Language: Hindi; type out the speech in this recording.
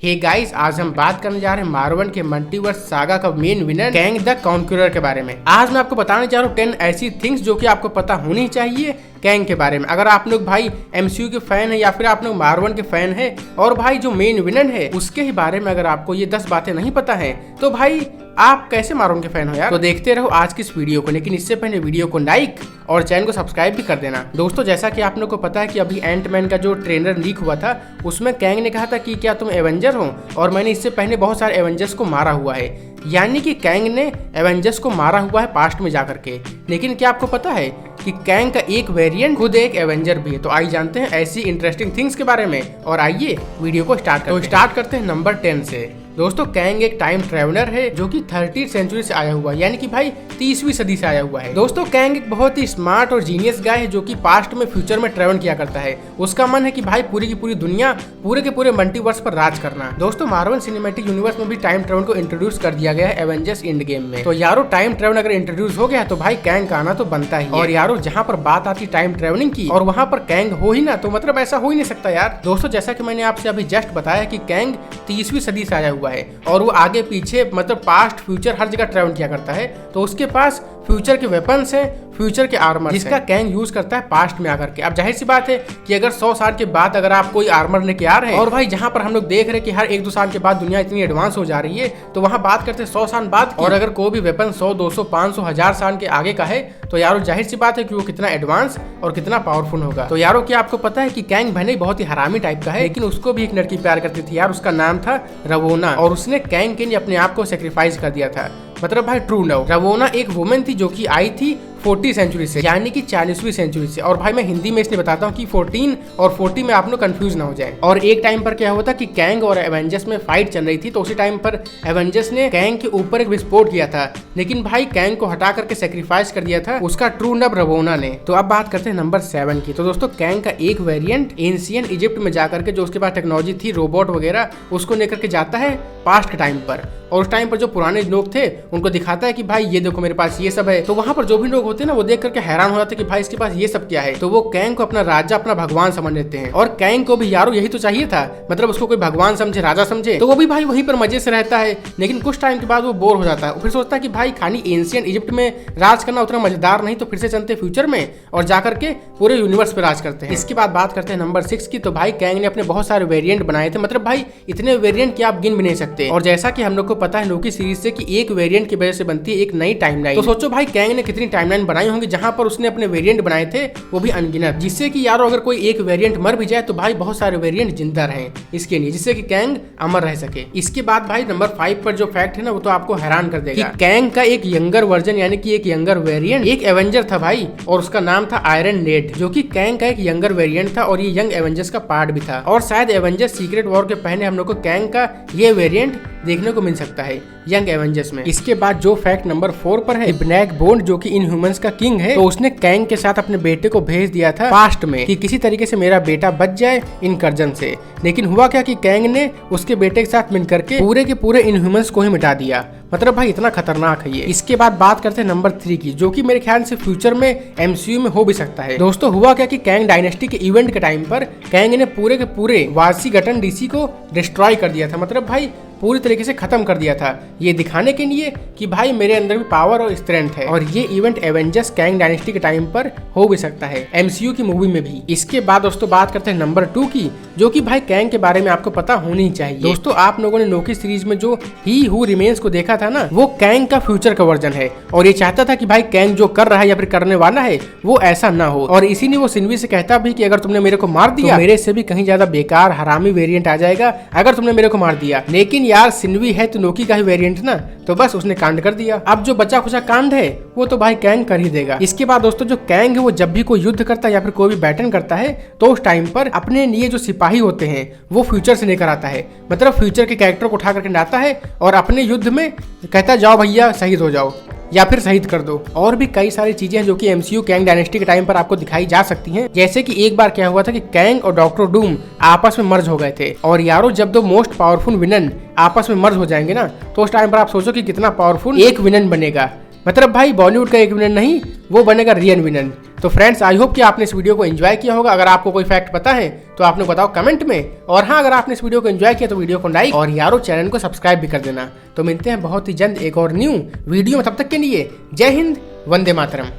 हे गाइस, आज हम बात करने जा रहे हैं मार्वल के मल्टीवर्स सागा का main winner Kang the conqueror के बारे में। आज मैं आपको बताने जा रहा हूँ 10 ऐसी थिंग्स जो कि आपको पता होनी चाहिए कैंग के बारे में। अगर आप लोग भाई एमसीयू के फैन है या फिर आप लोग मार्वल के फैन है और भाई जो मेन विलन है उसके ही बारे में अगर आपको ये 10 बातें नहीं पता है तो भाई आप कैसे मार्वल के फैन हो यार। तो देखते रहो आज की इस वीडियो को, लेकिन इससे पहले वीडियो को लाइक और चैनल को सब्सक्राइब भी कर देना। दोस्तों, जैसा कि आप लोग को पता है कि अभी एंटमैन का जो ट्रेलर लीक हुआ था उसमें कैंग ने कहा था कि क्या तुम एवेंजर हो, और मैंने इससे पहले बहुत सारे एवेंजर्स को मारा हुआ है। यानी कि कैंग ने एवेंजर्स को मारा हुआ है पास्ट में जाकर के। लेकिन क्या आपको पता है कि कैंग का एक वेरिएंट खुद एक एवेंजर भी है। तो आइए जानते हैं ऐसी इंटरेस्टिंग थिंग्स के बारे में और आइए वीडियो को स्टार्ट करते हैं नंबर 10 से। दोस्तों, कैंग एक टाइम ट्रेवलर है जो कि 30th सेंचुरी से आया हुआ है, यानी कि भाई 30वीं सदी से आया हुआ है। दोस्तों, कैंग एक बहुत ही स्मार्ट और जीनियस गाय है जो कि पास्ट में फ्यूचर में ट्रेवल किया करता है। उसका मन है कि भाई पूरी की पूरी दुनिया पूरे के पूरे मल्टीवर्स पर राज करना। दोस्तों, मार्वल सिनेमैटिक यूनिवर्स में भी टाइम ट्रेवल को इंट्रोड्यूस कर दिया गया है एवेंजर्स एंड गेम में। तो यारो टाइम ट्रेवल अगर इंट्रोड्यूस हो गया तो भाई कैंग का आना तो बनता ही। और यारो जहाँ पर बात आती टाइम ट्रेवलिंग की और वहाँ पर कैंग हो ही ना, तो मतलब ऐसा हो ही नहीं सकता यार। दोस्तों, जैसा कि मैंने आपसे अभी जस्ट बताया कि कैंग 30वीं सदी से आया हुआ है और वो आगे पीछे मतलब पास्ट फ्यूचर हर जगह ट्रेवल किया करता है। तो उसके पास फ्यूचर के वेपन्स हैं, फ्यूचर के आर्मर जिसका कैंग यूज करता है पास्ट में आकर के। अब जाहिर सी बात है कि अगर 100 साल के बाद अगर आप कोई आर्मर लेके आ रहे हैं और भाई जहां पर हम लोग देख रहे हैं कि हर 1-2 साल के बाद दुनिया इतनी एडवांस हो जा रही है, तो वहां बात करते हैं 100 साल बाद। और अगर कोई भी वेपन 100, 200, 500, 1000 साल के आगे का है तो यारो जाहिर सी बात है कि वो कितना एडवांस और कितना पावरफुल होगा। तो यारो क्या आपको पता है कि कैंग भले बहुत ही हरामी टाइप का है, लेकिन उसको भी एक लड़की प्यार करती थी यार, उसका नाम था रवोना, और उसने कैंग के लिए अपने आप को सेक्रीफाइस कर दिया था। मतलब भाई ट्रू लव। रवोना एक वुमेन थी जो कि आई थी 40 सेंचुरी से, यानी कि 40वीं सेंचुरी से। और भाई मैं हिंदी में इसलिए बताता हूँ कि 14 और 40 में आप लोग कंफ्यूज ना हो जाए। और एक टाइम पर क्या हुआ था कि कैंग और एवेंजर्स में फाइट चल रही थी, तो उसी टाइम पर एवेंजर्स ने कैंग के ऊपर एक विस्फोट किया था, लेकिन भाई कैंग को हटा करके सेक्रीफाइस कर दिया था उसका ट्रू लव रवोना ने। तो अब बात करते हैं नंबर 7 की। तो दोस्तों, कैंग का एक वेरिएंट एंशिएंट इजिप्ट में जाकर के जो उसके पास टेक्नोलॉजी थी, रोबोट वगैरह, उसको लेकर के जाता है पास्ट के टाइम पर। और उस टाइम पर जो पुराने लोग थे उनको दिखाता है कि भाई ये देखो मेरे पास ये सब है। तो वहां पर जो भी लोग होते हैं ना वो देख करके हैरान हो जाते हैं कि भाई इसके पास ये सब क्या है। तो वो कैंग को अपना राजा, अपना भगवान समझ लेते हैं। और कैंग को भी यारो यही तो चाहिए था, मतलब उसको कोई भगवान समझे, राजा समझे, तो वो भी भाई वहीं पर मजे से रहता है। लेकिन कुछ टाइम के बाद वो बोर हो जाता है, फिर सोचता है कि भाई खाली एंशिएंट इजिप्ट में राज करना उतना मजेदार नहीं, तो फिर से चलते फ्यूचर में और जाकर के पूरे यूनिवर्स पे राज करते हैं। इसके बाद बात करते हैं नंबर 6 की। तो भाई कैंग ने अपने बहुत सारे वेरिएंट बनाए थे, मतलब भाई इतने वेरिएंट कि आप गिन भी नहीं सकते। और जैसा कि हम लोग को पता है लोकी सीरीज से कि एक वेरिएंट की वजह से बनती है एक नई टाइमलाइन। तो सोचो भाई कैंग ने कितनी टाइमलाइन बनाई होंगी जहां पर उसने अपने वेरिएंट बनाए थे, वो भी अनगिनत, जिससे कि यारो अगर कोई एक वेरिएंट मर भी जाए तो भाई बहुत सारे वेरिएंट जिंदा रहें इसके लिए, जिससे कि कैंग अमर रह सके। इसके बाद भाई नंबर 5 पर जो फैक्ट है ना वो तो आपको हैरान कर देगा कि कैंग का एक यंगर वर्जन यानी कि एक यंगर वेरिएंट एक एवेंजर था भाई, और उसका नाम था आयरन लेड, जो कि कैंग का एक यंगर वेरिएंट था और ये यंग एवेंजर्स का पार्ट भी था। और शायद एवेंजर्स सीक्रेट वॉर के पहले हम लोग को कैंग का ये वेरिएंट देखने को मिल सकता है यंग एवेंजर्स में। इसके बाद जो फैक्ट नंबर 4 पर है, ब्लैक बोल्ट जो कि इनह्यूमंस का किंग है, तो उसने कैंग के साथ अपने बेटे को भेज दिया था पास्ट में कि किसी तरीके से मेरा बेटा बच जाए इनकर्जन से। लेकिन हुआ क्या कि कैंग ने उसके बेटे के साथ मिलकर के पूरे के पूरे इनह्यूमंस को ही मिटा दिया। मतलब भाई इतना खतरनाक है ये। इसके बाद बात करते हैं नंबर 3 की, जो कि मेरे ख्याल से फ्यूचर में एमसीयू में हो भी सकता है। दोस्तों, हुआ क्या कि कैंग डायनेस्टी के इवेंट के टाइम पर कैंग ने पूरे के पूरे वाशिंगटन डीसी को डिस्ट्रॉय कर दिया था, मतलब भाई पूरी तरीके से खत्म कर दिया था, ये दिखाने के लिए कि भाई मेरे अंदर भी पावर और स्ट्रेंथ है। और ये इवेंट एवेंजर्स कैंग डायनेस्टी के टाइम पर हो भी सकता है एमसीयू की मूवी में भी। इसके बाद दोस्तों बात करते हैं नंबर 2 की, जो कि भाई कैंग के बारे में आपको पता होनी चाहिए। दोस्तों, आप लोगों ने लोकी सीरीज में जो ही हु रिमेन्स को देखा था ना, वो कैंग का फ्यूचर का वर्जन है और ये चाहता था कि भाई कैंग जो कर रहा है या फिर करने वाला है वो ऐसा ना हो। और इसीलिए वो सिन्वी से कहता भी कि अगर तुमने मेरे को मार दिया तो मेरे से भी कहीं ज्यादा बेकार हरामी वेरिएंट आ जाएगा अगर तुमने मेरे को मार दिया। लेकिन यार सिन्वी है तो लोकी का ही वेरिएंट ना, तो बस उसने कांड कर दिया। अब जो बचा खुचा कांड है वो तो भाई कैंग कर ही देगा। इसके बाद दोस्तों, जो कैंग है वो जब भी कोई युद्ध करता है या फिर कोई भी बैटल करता है तो उस टाइम पर अपने लिए जो सिपाही होते हैं वो फ्यूचर से लेकर आता है, मतलब फ्यूचर के कैरेक्टर को उठा करके लाता है और अपने युद्ध में कहता है जाओ भैया शहीद हो जाओ या फिर शहीद कर दो। और भी कई सारी चीजें हैं जो कि एमसीयू कैंग डायनेस्टी के टाइम पर आपको दिखाई जा सकती हैं। जैसे कि एक बार क्या हुआ था कि कैंग और डॉक्टर डूम आपस में मर्ज हो गए थे, और यारो जब दो मोस्ट पावरफुल विलन आपस में मर्ज हो जाएंगे ना, तो उस टाइम पर आप सोचो कि कितना पावरफुल एक विलन बनेगा। मतलब भाई बॉलीवुड का एक विलन नहीं, वो बनेगा रियल विलन। तो फ्रेंड्स आई होप कि आपने इस वीडियो को एंजॉय किया होगा। अगर आपको कोई फैक्ट पता है तो आप लोग बताओ कमेंट में। और हाँ, अगर आपने इस वीडियो को एंजॉय किया तो वीडियो को लाइक और यारो चैनल को सब्सक्राइब भी कर देना। तो मिलते हैं बहुत ही जल्द एक और न्यू वीडियो में, तब तक के लिए जय हिंद, वंदे मातरम।